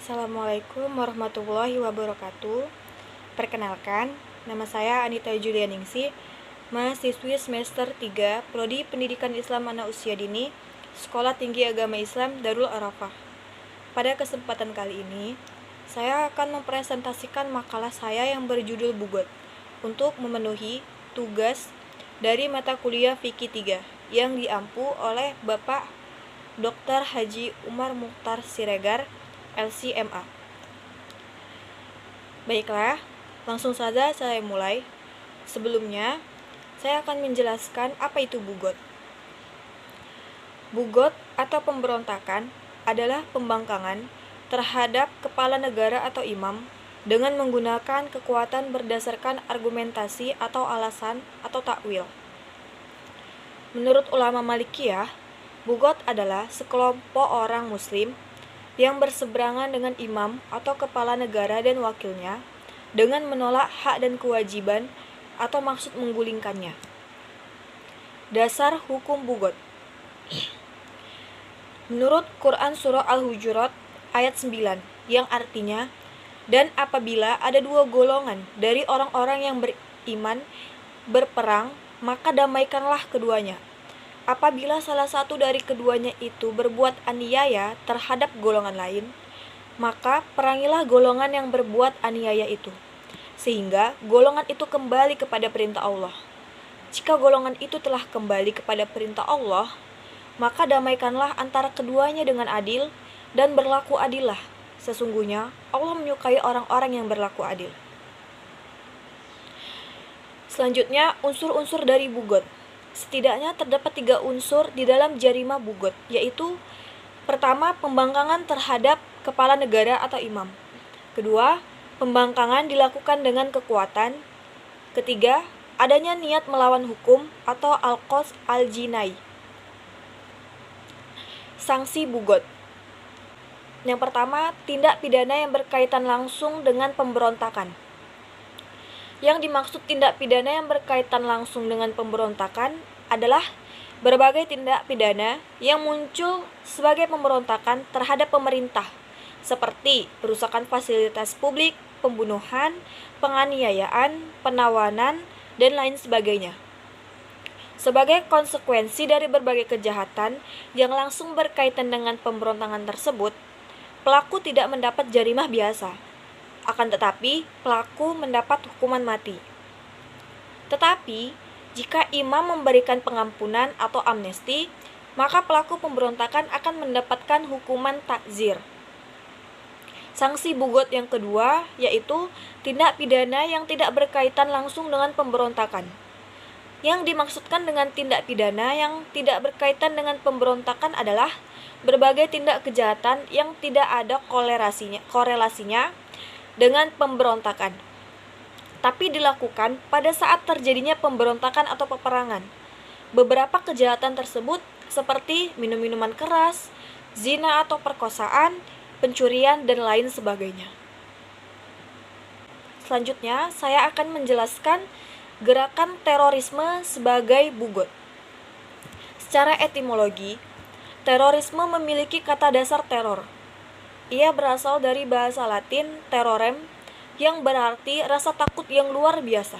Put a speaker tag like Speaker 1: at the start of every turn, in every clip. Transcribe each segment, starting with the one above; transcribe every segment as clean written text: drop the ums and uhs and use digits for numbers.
Speaker 1: Assalamualaikum warahmatullahi wabarakatuh. Perkenalkan, nama saya Anita Julianingsih, mahasiswi semester 3, Prodi Pendidikan Islam Anak Usia Dini, Sekolah Tinggi Agama Islam Darul Arafah. Pada kesempatan kali ini, saya akan mempresentasikan makalah saya yang berjudul Bugot untuk memenuhi tugas dari mata kuliah Fikih 3 yang diampu oleh Bapak Dr. Haji Umar Mukhtar Siregar, LC.MA. Baiklah, langsung saja saya mulai. Sebelumnya, saya akan menjelaskan apa itu bugot. Bugot atau pemberontakan adalah pembangkangan terhadap kepala negara atau imam dengan menggunakan kekuatan berdasarkan argumentasi atau alasan atau takwil. Menurut ulama Malikiyah, bugot adalah sekelompok orang muslim yang berseberangan dengan imam atau kepala negara dan wakilnya dengan menolak hak dan kewajiban atau maksud menggulingkannya. Dasar hukum bugot. Menurut Quran Surah Al-Hujurat ayat 9 yang artinya, dan apabila ada dua golongan dari orang-orang yang beriman berperang, maka damaikanlah keduanya. Apabila salah satu dari keduanya itu berbuat aniaya terhadap golongan lain, maka perangilah golongan yang berbuat aniaya itu, sehingga golongan itu kembali kepada perintah Allah. Jika golongan itu telah kembali kepada perintah Allah, maka damaikanlah antara keduanya dengan adil dan berlaku adillah. Sesungguhnya Allah menyukai orang-orang yang berlaku adil. Selanjutnya, unsur-unsur dari bugot. Setidaknya terdapat 3 unsur di dalam jarima bugot, yaitu pertama, pembangkangan terhadap kepala negara atau imam. Kedua, pembangkangan dilakukan dengan kekuatan. Ketiga, adanya niat melawan hukum atau al-qasd al-jinai. Sanksi bugot. Yang pertama, tindak pidana yang berkaitan langsung dengan pemberontakan. Yang dimaksud tindak pidana yang berkaitan langsung dengan pemberontakan adalah berbagai tindak pidana yang muncul sebagai pemberontakan terhadap pemerintah, seperti perusakan fasilitas publik, pembunuhan, penganiayaan, penawanan, dan lain sebagainya. Sebagai konsekuensi dari berbagai kejahatan yang langsung berkaitan dengan pemberontakan tersebut, pelaku tidak mendapat jarimah biasa. Akan tetapi, pelaku mendapat hukuman mati. Tetapi, jika imam memberikan pengampunan atau amnesti, maka pelaku pemberontakan akan mendapatkan hukuman takzir. Sanksi bugot yang kedua yaitu tindak pidana yang tidak berkaitan langsung dengan pemberontakan. Yang dimaksudkan dengan tindak pidana yang tidak berkaitan dengan pemberontakan adalah berbagai tindak kejahatan yang tidak ada korelasinya dengan pemberontakan, tapi dilakukan pada saat terjadinya pemberontakan atau peperangan. Beberapa kejahatan tersebut seperti minum minuman keras, zina atau perkosaan, pencurian, dan lain sebagainya. Selanjutnya, saya akan menjelaskan gerakan terorisme sebagai bugot. Secara etimologi, terorisme memiliki kata dasar teror. Ia berasal dari bahasa Latin terrorem yang berarti rasa takut yang luar biasa.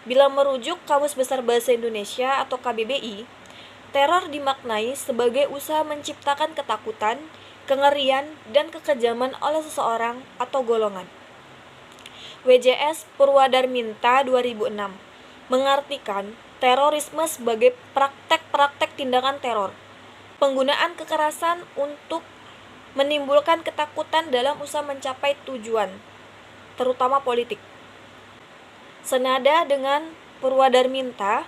Speaker 1: Bila merujuk Kamus Besar Bahasa Indonesia atau KBBI, teror dimaknai sebagai usaha menciptakan ketakutan, kengerian, dan kekejaman oleh seseorang atau golongan. WJS Purwadarminta 2006 mengartikan terorisme sebagai praktek-praktek tindakan teror, penggunaan kekerasan untuk menimbulkan ketakutan dalam usaha mencapai tujuan, terutama politik. Senada dengan Purwadarminta,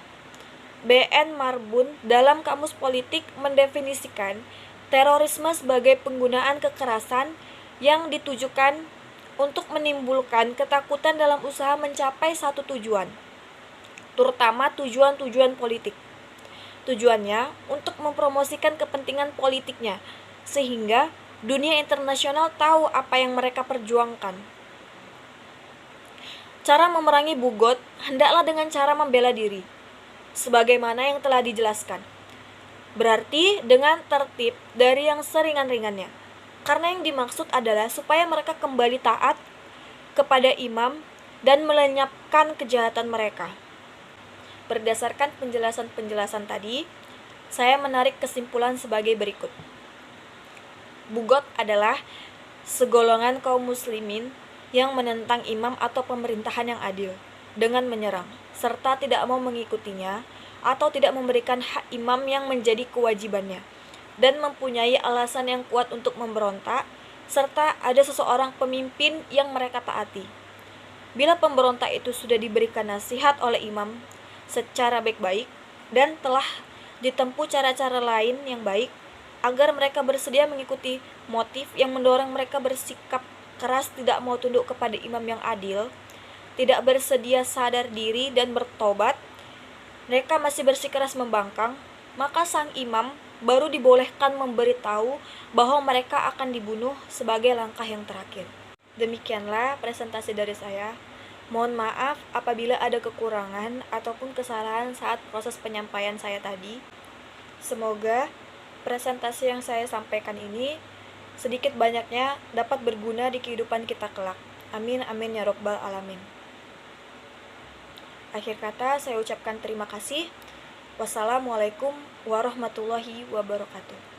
Speaker 1: B.N. Marbun dalam Kamus Politik mendefinisikan terorisme sebagai penggunaan kekerasan yang ditujukan untuk menimbulkan ketakutan dalam usaha mencapai satu tujuan, terutama tujuan-tujuan politik. Tujuannya untuk mempromosikan kepentingan politiknya, sehingga dunia internasional tahu apa yang mereka perjuangkan. Cara memerangi bugot hendaklah dengan cara membela diri, sebagaimana yang telah dijelaskan. Berarti dengan tertib dari yang seringan-ringannya. Karena yang dimaksud adalah supaya mereka kembali taat kepada imam dan melenyapkan kejahatan mereka. Berdasarkan penjelasan-penjelasan tadi, saya menarik kesimpulan sebagai berikut. Bugot adalah segolongan kaum muslimin yang menentang imam atau pemerintahan yang adil dengan menyerang, serta tidak mau mengikutinya atau tidak memberikan hak imam yang menjadi kewajibannya, dan mempunyai alasan yang kuat untuk memberontak, serta ada seseorang pemimpin yang mereka taati. Bila pemberontak itu sudah diberikan nasihat oleh imam secara baik-baik dan telah ditempuh cara-cara lain yang baik, agar mereka bersedia mengikuti motif yang mendorong mereka bersikap keras tidak mau tunduk kepada imam yang adil, tidak bersedia sadar diri dan bertobat, mereka masih bersikeras membangkang, maka sang imam baru dibolehkan memberitahu bahwa mereka akan dibunuh sebagai langkah yang terakhir. Demikianlah presentasi dari saya. Mohon maaf apabila ada kekurangan ataupun kesalahan saat proses penyampaian saya tadi. Semoga presentasi yang saya sampaikan ini sedikit banyaknya dapat berguna di kehidupan kita kelak. Amin amin ya robbal alamin. Akhir kata saya ucapkan terima kasih. Wassalamualaikum warahmatullahi wabarakatuh.